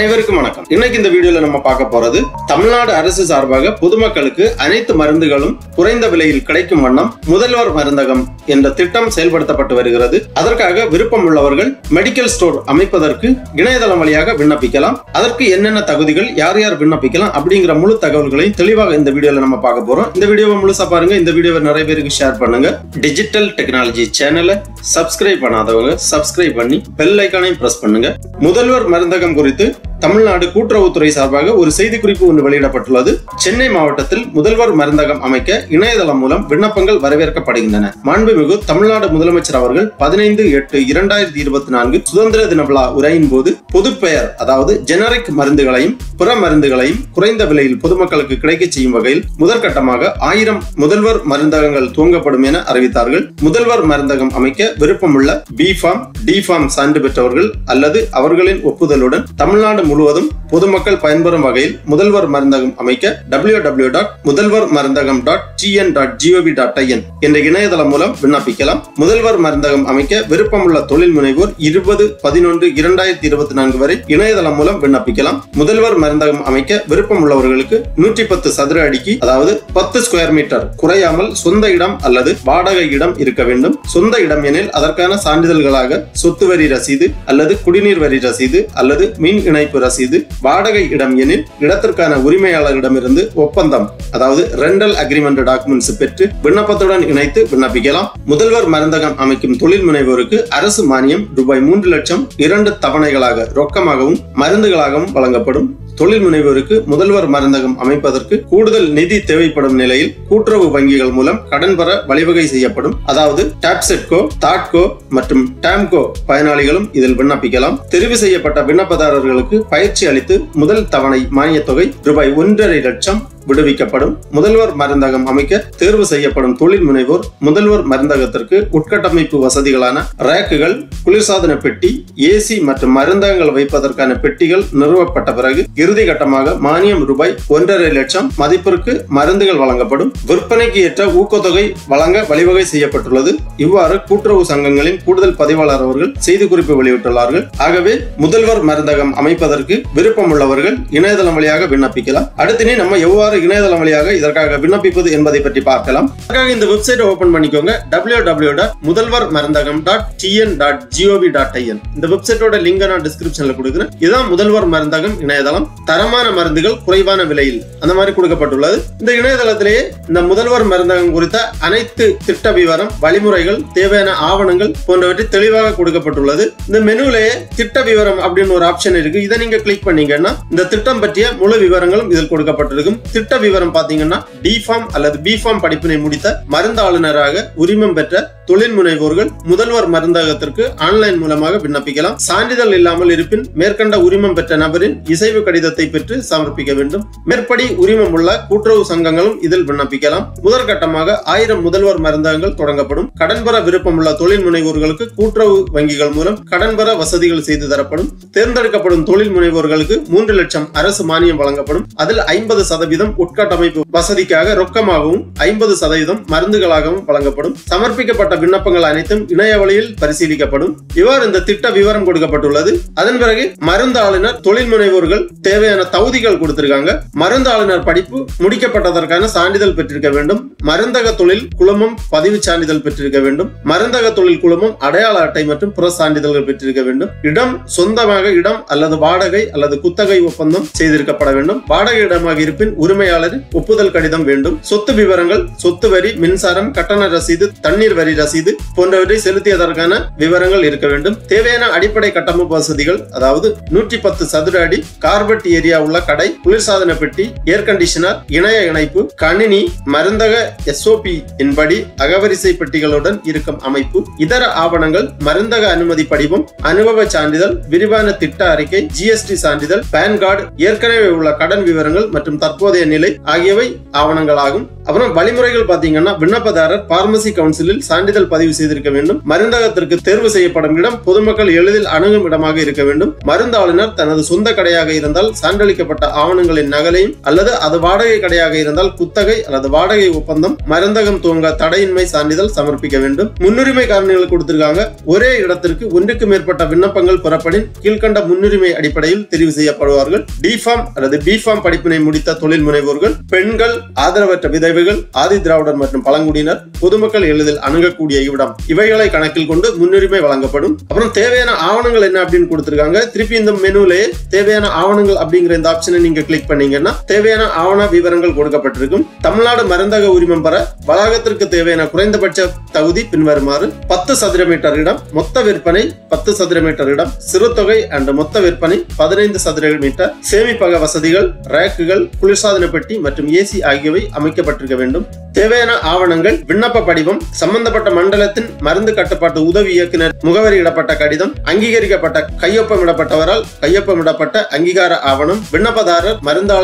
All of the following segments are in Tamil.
அனைவருக்கும் வணக்கம். இன்னைக்கு இந்த வீடியோல நம்ம பார்க்க போறது தமிழ்நாடு அரசு சார்பாக பொதுமக்களுக்கு அனைத்து மருந்துகளும் குறைந்த விலையில் கிடைக்கும் வண்ணம் முதல்வர் மருந்தகம் என்ற திட்டம் செயல்படுத்தப்பட்டு வருகிறது. அதற்காக விருப்பம் உள்ளவர்கள் மெடிக்கல் ஸ்டோர் அமைப்பதற்கு இணையதளம் வழியாக விண்ணப்பிக்கலாம். அதற்கு என்னென்ன தகுதிகள், யார் யார் விண்ணப்பிக்கலாம் அப்படிங்கிற முழு தகவல்களையும் தெளிவாக இந்த வீடியோல நம்ம பார்க்க போறோம். இந்த வீடியோவை முழுசா பாருங்க. இந்த வீடியோவை நிறைய பேருக்கு ஷேர் பண்ணுங்க. டிஜிட்டல் டெக்னாலஜி சேனலை சப்ஸ்கிரைப் பண்ணாதவங்க சப்ஸ்கிரைப் பண்ணி பெல் ஐகானையும் பிரஸ் பண்ணுங்க. முதல்வர் மருந்தகம் குறித்து தமிழ்நாடு கூட்டுறவுத்துறை சார்பாக ஒரு செய்திக்குறிப்பு ஒன்று வெளியிடப்பட்டுள்ளது. சென்னை மாவட்டத்தில் முதல்வர் மருந்தகம் அமைக்க இணையதளம் மூலம் விண்ணப்பங்கள் வரவேற்கப்படுகின்றன. மாண்புமிகு தமிழ்நாடு முதலமைச்சர் அவர்கள் 15/8/2024 சுதந்திர தின விழா உரையின் போது பொதுப்பெயர் அதாவது ஜெனரிக் மருந்துகளையும் பிற மருந்துகளையும் குறைந்த விலையில் பொதுமக்களுக்கு கிடைக்க செய்யும் வகையில் முதற்கட்டமாக 1000 முதல்வர் மருந்தகங்கள் துவங்கப்படும் என அறிவித்தார்கள். முதல்வர் மருந்தகம் அமைக்க விருப்பமுள்ள B.Pharm, D.Pharm சான்று பெற்றவர்கள் அல்லது அவர்களின் ஒப்புதலுடன் தமிழ்நாடு முழுவதும் பொதுமக்கள் பயன்பெறும் வகையில் முதல்வர் மருந்தகம் அமைக்க www.mudalvarmarandagam.tn.gov.in என்ற இணையதளம் மூலம் விண்ணப்பிக்கலாம். முதல்வர் மருந்தகம் அமைக்க விருப்பமுள்ள தொழில் முனைவோர் 20/11/2024 வரை இணையதளம் மூலம் விண்ணப்பிக்கலாம். முதல்வர் மருந்தகம் அமைக்க விருப்பம் உள்ளவர்களுக்கு 110 சதுர அடிக்கு அதாவது 10 ஸ்கொயர் மீட்டர் குறையாமல் சொந்த இடம் அல்லது வாடகை இடம் இருக்க வேண்டும். சொந்த இடம் எனில் அதற்கான சான்றிதழ்களாக சொத்து வரி ரசீது அல்லது குடிநீர் வரி ரசீது அல்லது மின் இணைப்பு ரசீது, வாடகை இடம் எனில் இடத்திற்கான உரிமையாளரிடமிருந்து ஒப்பந்தம் அதாவது ரெண்டல் அக்ரிமெண்ட் டாக்குமெண்ட்ஸ் பெற்று விண்ணப்பத்துடன் இணைத்து விண்ணப்பிக்கலாம். முதல்வர் மருந்தகம் அமைக்கும் தொழில் முனைவோருக்கு அரசு மானியம் ரூபாய் 3 லட்சம் 2 தவணைகளாக ரொக்கமாகவும் மருந்துகளாகவும் வழங்கப்படும். தொழில் முனைவோருக்கு முதல்வர் மருந்தகம் அமைப்பதற்கு கூடுதல் நிதி தேவைப்படும் நிலையில் கூட்டுறவு வங்கிகள் மூலம் கடன் பெற வழிவகை செய்யப்படும். அதாவது டாப்செட்கோ, தாட்கோ மற்றும் டாம்கோ பயனாளிகளும் இதில் விண்ணப்பிக்கலாம். தெரிவு செய்யப்பட்ட விண்ணப்பதாரர்களுக்கு பயிற்சி அளித்து முதல் தவணை மானியத் தொகை ரூபாய் 1.5 லட்சம் விடுவிக்கப்படும். முதல்வர் மருந்தகம் அமைக்க தேர்வு செய்யப்படும் தொழில் முனைவோர் முதல்வர் மருந்தகத்திற்கு உட்கட்டமைப்பு வசதிகளான ரேக்குகள், குளிர்சாதன பெட்டி, ஏசி மற்றும் மருந்தகங்கள் வைப்பதற்கான பெட்டிகள் நிறுவப்பட்ட பிறகு இறுதி கட்டமாக மானியம் ரூபாய் 1.5 லட்சம் மதிப்பிற்கு மருந்துகள் வழங்கப்படும். விற்பனைக்கு ஏற்ற ஊக்கத்தொகை வழங்க வழிவகை செய்யப்பட்டுள்ளது. இவ்வாறு கூட்டுறவு சங்கங்களின் கூடுதல் பதிவாளர் அவர்கள் செய்திக்குறிப்பு வெளியிட்டுள்ளார்கள். ஆகவே முதல்வர் மருந்தகம் அமைப்பதற்கு விருப்பம் உள்ளவர்கள் இணையதளம் வழியாக விண்ணப்பிக்கலாம். அடுத்து நம்ம எவ்வாறு இணையதளம் வழியாக இதற்காக விண்ணப்பிப்பது என்பதை பற்றி பார்க்கலாம். அதற்காக இந்த வெப்சைட் ஓபன் பண்ணிக்கோங்க. www.mudalvarmarandagam.tn.gov.in இந்த வெப்சைட்டோட லிங்க் நான் டிஸ்கிரிப்ஷன்ல கொடுக்கிறேன். இதுதான் முதல்வர் மருந்தகம் இணையதளம். தரமான மருந்துகள் குறைவான விலையில் அந்த மாதிரி கொடுக்கப்பட்டுள்ளது. இந்த இணையதளத்திலேயே இந்த முதல்வர் மருந்தகம் குறித்த அனைத்து திட்ட விவரம், வழிமுறைகள், தேவையான ஆவணங்கள் போன்றவற்றை தெளிவாக கொடுக்கப்பட்டுள்ளது. இந்த மெனுவிலேயே திட்ட விவரம் அப்படின்னு ஒரு ஆப்ஷன் இருக்கு. இதை நீங்க கிளிக் பண்ணீங்கன்னா இந்த திட்டம் பற்றிய முழு விவரங்களும் இதில் கொடுக்கப்பட்டிருக்கும். திட்ட விவரம் பாத்தீங்கன்னா D.Pharm அல்லது B.Pharm படிப்பினை முடித்த மருந்தாளுநராக உரிமம் பெற்ற தொழில் முனைவோர்கள் முதல்வர் மருந்தகத்திற்கு ஆன்லைன் மூலமாக விண்ணப்பிக்கலாம். சான்றிதழ் இல்லாமல் இருப்பின் மேற்கண்ட உரிமம் பெற்ற நபரின் இசைவு கடிதத்தை பெற்று சமர்ப்பிக்க வேண்டும். மேற்படி உரிமம் உள்ள கூட்டுறவு சங்கங்களும் இதில் விண்ணப்பிக்கலாம். முதற்கட்டமாக 1000 முதல்வர் மருந்தகங்கள் தொடங்கப்படும். கடன் பெற விருப்பம் உள்ள தொழில் முனைவோர்களுக்கு கூட்டுறவு வங்கிகள் மூலம் கடன் பெற வசதிகள் செய்து தரப்படும். தேர்ந்தெடுக்கப்படும் தொழில் முனைவோர்களுக்கு 3 லட்சம் அரசு மானியம் வழங்கப்படும். அதில் 50% உட்கட்டமைப்பு வசதிக்காக ரொக்கமாகவும் 50% மருந்துகளாகவும் வழங்கப்படும். சமர்ப்பிக்கப்பட்ட விண்ணப்பங்கள் அனைத்தும் இணைய வழியில் பரிசீலிக்கப்படும். இவ்வாறு இந்த திட்ட விவரம் கொடுக்கப்பட்டுள்ளது. அதன் பிறகு மருந்தாளுநர் தொழில் முனைவோர்கள் தேவையான தகுதிகள் கொடுத்திருக்காங்க. மருந்தாளுநர் படிப்பு முடிக்கப்பட்டதற்கான சான்றிதழ் பெற்றிருக்க வேண்டும். மருந்தக தொழில் குழுமம் பதிவு சான்றிதழ் பெற்றிருக்க வேண்டும். மருந்தக தொழில் குழுமம் அடையாள அட்டை மற்றும் புற சான்றிதழ்கள் பெற்றிருக்க வேண்டும். இடம் சொந்தமாக இடம் அல்லது வாடகை அல்லது குத்தகை ஒப்பந்தம் செய்திருக்கப்பட வேண்டும். வாடகை இடமாக இருப்பின் உரிமையாளர் ஒப்புதல் கடிதம் வேண்டும். சொத்து விவரங்கள், சொத்து வரி, மின்சாரம், கட்டண ரசீது, தண்ணீர் வரி ரசீது போன்றவற்றை செலுத்தியதற்கான விவரங்கள் இருக்க வேண்டும். தேவையான அடிப்படை கட்டமைப்பு வசதிகள் அதாவது 110 சதுர அடி கார்பெட் ஏரியா உள்ள கடை, குளிர்சாதன பெட்டி, ஏர் கண்டிஷனர், இணைய இணைப்பு, கணினி, மருந்தக SOP என்படி அகவரிசை பெட்டிகளுடன் இருக்கும் அமைப்பு, இதர ஆவணங்கள், மருந்தக அனுமதி படிவம், அனுபவ சான்றிதழ், விரிவான திட்ட அறிக்கை, GST சான்றிதழ், PAN கார்டு, ஏற்கனவே உள்ள கடன் விவரங்கள் மற்றும் தற்போதைய நிலை ஆகியவை ஆவணங்களாகும். அப்புறம் வழிமுறைகள் பாத்தீங்கன்னா விண்ணப்பதாரர் பார்மசி கவுன்சிலில் சான்றிதழ் சான்றிதழ் பதிவு செய்திருக்க வேண்டும். மருந்தகத்திற்கு தேர்வு செய்யப்படும் இடம் பொதுமக்கள் எளிதில் அணுகும் இடமாக இருக்க வேண்டும். மருந்தாளுநர் தனது சொந்த கடையாக இருந்தால் சான்றளிக்கப்பட்ட ஆவணங்களின் நகலையும் அல்லது அது வாடகை கடையாக இருந்தால் குத்தகை அல்லது வாடகை ஒப்பந்தம், மருந்தகம் துவங்க தடையின்மை சான்றிதழ் சமர்ப்பிக்க வேண்டும். முன்னுரிமை காரணிகள் கொடுத்திருக்காங்க. ஒரே இடத்திற்கு ஒன்றுக்கு மேற்பட்ட விண்ணப்பங்கள் பெறப்படின் கீழ்கண்ட முன்னுரிமை அடிப்படையில் தெரிவு செய்யப்படுவார்கள். டி ஃபார்ம் அல்லது பி ஃபார்ம் படிப்பினை முடித்த தொழில் முனைவோர்கள், பெண்கள், ஆதரவற்ற விதவைகள், ஆதி திராவிடர் மற்றும் பழங்குடியினர், பொதுமக்கள் எளிதில் அணுகக்கூடிய இவ்விடம் இவைகளை கணக்கில் கொண்டு முன்னுரிமை வழங்கப்படும். அப்புறம் தேவையான ஆவணங்கள் என்ன அப்படின்னு கொடுத்திருக்காங்க. திருப்பி இந்த மெனுலே தேவையான ஆவணங்கள் அப்படிங்கிற இந்த ஆப்ஷனை நீங்க கிளிக் பண்ணீங்கன்னா தேவையான ஆவண விவரங்கள் கொடுக்கப்பட்டிருக்கும். தமிழ்நாடு மருந்தக உரிமம் பெற வளாகத்திற்கு தேவையான குறைந்தபட்ச தகுதி பின்வருமாறு: 10 சதுர மீட்டர் இடம், மொத்த விற்பனை 10 சதுர மீட்டர் இடம், சிறு தொகை அண்ட் மொத்த விற்பனை 15 சதுர மீட்டர், சேமிப்பக வசதிகள், ரேக்குகள், குளிர்சாதன பெட்டி மற்றும் ஏசி ஆகியவை அமைக்கப்பட்டிருக்க வேண்டும். தேவையான ஆவணங்கள்: விண்ணப்ப படிவம், சம்பந்தப்பட்ட மண்டலத்தின் மருந்து கட்டுப்பாட்டு உதவி இயக்குனர் முகவரியிடப்பட்ட கடிதம், அங்கீகரிக்கப்பட்ட கையொப்பமிடப்பட்டவரால் கையொப்பமிடப்பட்ட அங்கீகார ஆவணம், விண்ணப்பதாரர்,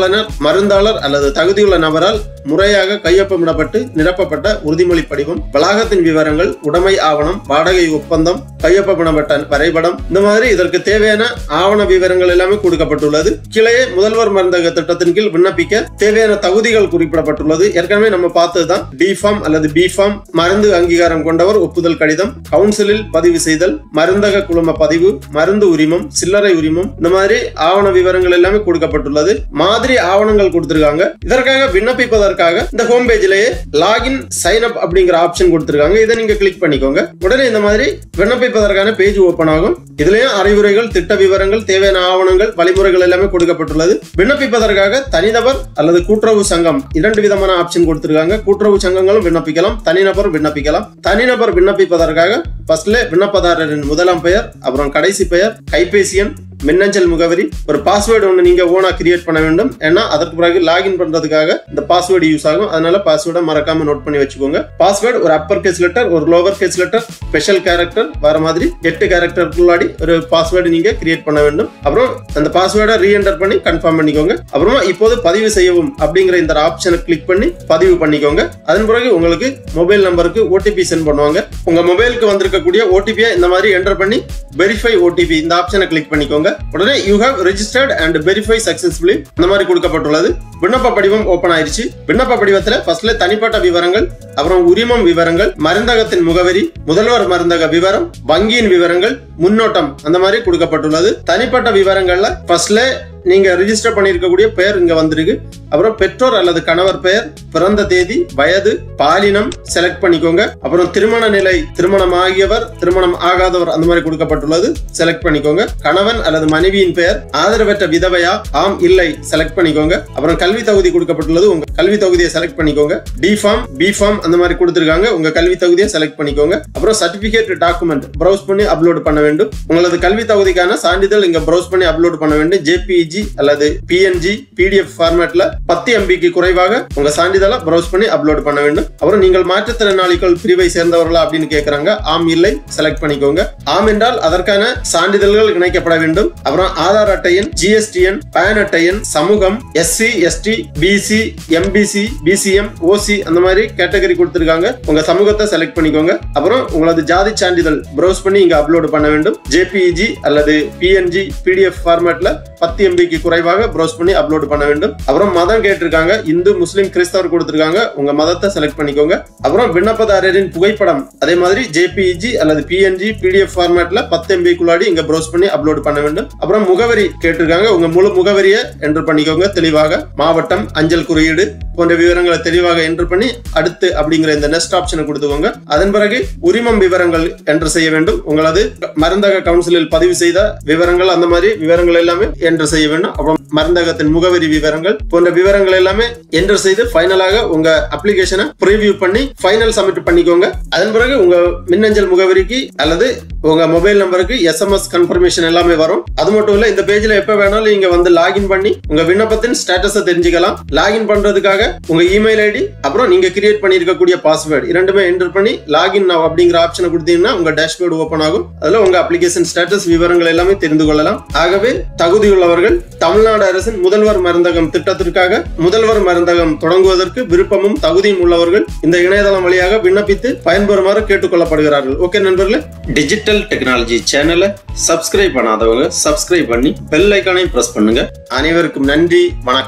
மருந்தாளர் அல்லது தகுதியுள்ள நபரால் முறையாக கையொப்பமிடப்பட்டு நிரப்பப்பட்ட உறுதிமொழி படிவம், வளாகத்தின் விவரங்கள், உடைமை ஆவணம், வாடகை ஒப்பந்தம், கையொப்பமிடப்பட்ட வரைபடம், இந்த மாதிரி இதற்கு தேவையான ஆவண விவரங்கள் எல்லாமே கொடுக்கப்பட்டுள்ளது. கீழே முதல்வர் மருந்தக திட்டத்தின் கீழ் விண்ணப்பிக்க தேவையான தகுதிகள் குறிப்பிடப்பட்டுள்ளது. ஏற்கனவே நம்ம பார்த்ததுதான். டி ஃபார்ம் அல்லது பி ஃபார்ம், மருந்து அங்கீகாரம் கொண்டவர் ஒப்புதல் கடிதம், கவுன்சிலில் பதிவு செய்தல், மருந்தக குழும பதிவு, மருந்து உரிமம், சில்லறை உரிமம், இந்த மாதிரி ஆவண விவரங்கள் எல்லாமே கொடுக்கப்பட்டுள்ளது. மாதிரி ஆவணங்கள் கொடுத்திருக்காங்க. இதற்காக விண்ணப்பிப்பதற்காக இந்த ஹோம் பேஜ்லயே லாகின் சைன் அப் அப்படிங்கிற ஆப்ஷன் கொடுத்திருக்காங்க. இதை நீங்க கிளிக் பண்ணிக்கோங்க. உடனே இந்த மாதிரி விண்ணப்பிப்பதற்கான பேஜ் ஓபன் ஆகும். இதுலயும் அறிவுரைகள், திட்ட விவரங்கள், தேவையான ஆவணங்கள், வழிமுறைகள் எல்லாமே கொடுக்கப்பட்டுள்ளது. விண்ணப்பிப்பதற்காக தனிநபர் அல்லது கூட்டுறவு சங்கம் 2 விதமான ஆப்ஷன் கொடுத்திருக்காங்க. கூட்டுறவு சங்கங்களும் விண்ணப்பிக்கலாம், தனிநபர் விண்ணப்பிக்கலாம். தனிநபர் விண்ணப்பிப்பதற்காக ஃபர்ஸ்ட்ல விண்ணப்பதாரரின் முதலாம் பெயர், அப்புறம் கடைசி பெயர், கைபேசி எண், மின்னஞ்சல் முகவரி, ஒரு பாஸ்வேர்டு ஒன்று நீங்க ஓனா கிரியேட் பண்ண வேண்டும். ஏன்னா அதற்கு பிறகு லாகின் பண்றதுக்காக இந்த பாஸ்வேர்டு யூஸ் ஆகும். அதனால பாஸ்வேர்டை மறக்காம நோட் பண்ணி வச்சுக்கோங்க. பாஸ்வேர்டு ஒரு அப்பர் கேஸ் லெட்டர், ஒரு lower case letter, special character வர மாதிரி 8 கேரக்டருக்குள்ளாடி ஒரு பாஸ்வேர்டு நீங்க கிரியேட் பண்ண வேண்டும். அப்புறம் அந்த பாஸ்வேர்டை ரீஎன்டர் பண்ணி கன்ஃபார்ம் பண்ணிக்கோங்க. அப்புறமா இப்போது பதிவு செய்யவும் அப்படிங்கிற இந்த ஆப்ஷனை கிளிக் பண்ணி பதிவு பண்ணிக்கோங்க. அதன் பிறகு உங்களுக்கு மொபைல் நம்பருக்கு ஓடிபி சென்ட் பண்ணுவாங்க. உங்க மொபைலுக்கு வந்திருக்கக்கூடிய ஓடிபியை இந்த மாதிரி என்டர் பண்ணி வெரிஃபை ஓடிபி இந்த ஆப்ஷனை கிளிக் பண்ணிக்கோங்க. உடனே you have registered and verify successfully இந்த மாதிரி கொடுக்கப்பட்டுள்ளது. விண்ணப்ப படிவம் ஓபன் ஆயிருச்சு. விண்ணப்ப படிவத்துல ஃபர்ஸ்ட்ல தனிப்பட்ட விவரங்கள், அப்புறம் உரிமம் விவரங்கள், மருந்தகத்தின் முகவரி, முதல்வர் மருந்தக விவரம், வங்கியின் விவரங்கள், முன்னோட்டம் அந்த மாதிரி கொடுக்கப்பட்டுள்ளது. தனிப்பட்ட விவரங்கள்ல ஃபர்ஸ்ட்ல நீங்க ரெஜிஸ்டர் பண்ணிருக்கக்கூடிய பெயர் இங்க வந்திருக்கு. அப்புறம் பெற்றோர் அல்லது கணவர் பெயர், பிறந்த தேதி, வயது, பாலினம் செலக்ட் பண்ணிக்கோங்க. அப்புறம் திருமண நிலை, திருமணம் ஆகியவர், திருமணம் ஆகாதவர் அந்த மாதிரி கொடுக்கப்பட்டுள்ளது. செலக்ட் பண்ணிக்கோங்க. கணவன் அல்லது மனைவியின் பெயர், ஆதரவற்ற விதவையா, ஆம் இல்லை செலக்ட் பண்ணிக்கோங்க. அப்புறம் கல்வி தகுதி கொடுக்கப்பட்டுள்ளது. உங்க கல்வி தகுதியை செலக்ட் பண்ணிக்கோங்க. டி ஃபார்ம், பி ஃபார்ம் அந்த மாதிரி கொடுத்திருக்காங்க. உங்க கல்வி தகுதியை செலக்ட் பண்ணிக்கோங்க. அப்புறம் சர்டிபிகேட் டாக்குமெண்ட் பிரவுஸ் பண்ணி அப்லோட் பண்ண வேண்டும். உங்களது கல்வி தகுதிக்கான சான்றிதழ் இங்க பிரவுஸ் பண்ணி அப்லோட் பண்ண வேண்டும். ஜேபிஇஜி அல்லது பிஎன்ஜி பிடிஎஃப் ஃபார்மேட்ல 10 MBக்கு குறைவாக உங்க சான்றிதழை பிரவுஸ் பண்ணி அப்லோட் பண்ண வேண்டும். அப்புறம் நீங்கள் மாற்றுத்திறனாளிகள் பிரிவை சேர்ந்தவர்களா அப்படின்னு கேட்கறாங்க. ஆம் இல்லை செலக்ட் பண்ணிக்கோங்க. ஆம் என்றால் அதற்கான சான்றிதழ்கள் இணைக்கப்பட வேண்டும். அப்புறம் ஆதார் அட்டை எண், ஜிஎஸ்டி எண், பேன் அட்டை எண், சமூகம், SC, ST, BC, MBC, BCM, OC அந்த மாதிரி கேட்டகரி கொடுத்திருக்காங்க. உங்க சமூகத்தை செலக்ட் பண்ணிக்கோங்க. அப்புறம் உங்களது ஜாதி சான்றிதழ் பிரவுஸ் பண்ணி இங்க அப்லோட் பண்ண வேண்டும். ஜேபிஇஜி அல்லது பிஎன்ஜி பிடிஎஃப் ஃபார்மேட்ல 10 MBக்கு குறைவாக பிரவுஸ் பண்ணி அப்லோட் பண்ண வேண்டும். அப்புறம் மதம் கேட்டிருக்காங்க. இந்து, முஸ்லிம், கிறிஸ்தவர் கொடுத்திருக்காங்க. உங்க மதத்தை செலக்ட் பண்ணிக்கோங்க. அப்புறம் விண்ணப்பதாரரின் புகைப்படம் அதே மாதிரி ஜேபிஇஜி அல்லது பிஎன்ஜி பிடிஎஃப் ஃபார்மேட்ல 10 MBக்குள்ளாடி இங்க பிரவுஸ் பண்ணி அப்லோட் பண்ண வேண்டும். அப்புறம் முகவரி கேட்டிருக்காங்க. உங்க முழு முகவரியை என்டர் பண்ணிக்கோங்க. தெளிவாக மாவட்டம், அஞ்சல் குறியீடு போன்ற விவரங்களை தெளிவாக என்டர் பண்ணி அடுத்து அப்படிங்கிற இந்த நெக்ஸ்ட் ஆப்ஷனை கொடுத்துக்கோங்க. அதன் பிறகு உரிமம் விவரங்கள் என்டர் செய்ய வேண்டும். உங்களது மருந்தக கவுன்சிலில் பதிவு செய்த விவரங்கள் அந்த மாதிரி விவரங்கள் எல்லாமே என்டர் செய்ய வேண்டும். அப்புறம் மருந்தகத்தின் முகவரி விவரங்கள் போன்ற விவரங்கள் எல்லாமே என்டர் செய்து ஃபைனலாக உங்க அப்ளிகேஷனை ப்ரீவியூ பண்ணி ஃபைனல் சப்மிட் பண்ணிக்கோங்க. அதன் பிறகு உங்க மின்னஞ்சல் முகவரிக்கு அல்லது உங்க மொபைல் நம்பருக்கு எஸ்எம்எஸ் கன்ஃபர்மேஷன் எல்லாமே வரும். அது மட்டும் இல்ல, இந்த பேஜ்ல எப்ப வேணாலும் நீங்க வந்து லாகின் பண்ணி உங்க விண்ணப்பத்தின் ஸ்டேட்டஸை தெரிஞ்சுக்கலாம். லாகின் பண்றதுக்காக உங்க இமெயில் ஐடி அப்புறம் நீங்க கிரியேட் பண்ணிருக்கக்கூடிய பாஸ்வேர்டு இரண்டுமே என்டர் பண்ணி லாகின் நவ் அப்படிங்கிற ஆப்ஷனை கொடுத்தீங்கன்னா உங்க டேஷ்போர்டு ஓபன் ஆகும். அதுல உங்க அப்ளிகேஷன் ஸ்டேட்டஸ் விவரங்கள் எல்லாமே தெரிந்து கொள்ளலாம். ஆகவே தகுதியுள்ளவர்கள் தமிழ்நாடு அரசின் முதல்வர் மருந்தகம் திட்டத்திற்காக முதல்வர் மருந்தகம் தொடங்குவதற்கு விருப்பமும் தகுதியும் உள்ளவர்கள் இந்த இணையதளம் வழியாக விண்ணப்பித்து பயன்பெறுமாறு கேட்டுக்கொள்ளப்படுகிறார்கள். ஓகே நண்பர்களே, டிஜிட்டல் டெக்னாலஜி சேனலை சப்ஸ்கிரைப் பண்ணாதவங்க சப்ஸ்கிரைப் பண்ணி பெல் ஐகானை பிரஸ் பண்ணுங்க. அனைவருக்கும் நன்றி, வணக்கம்.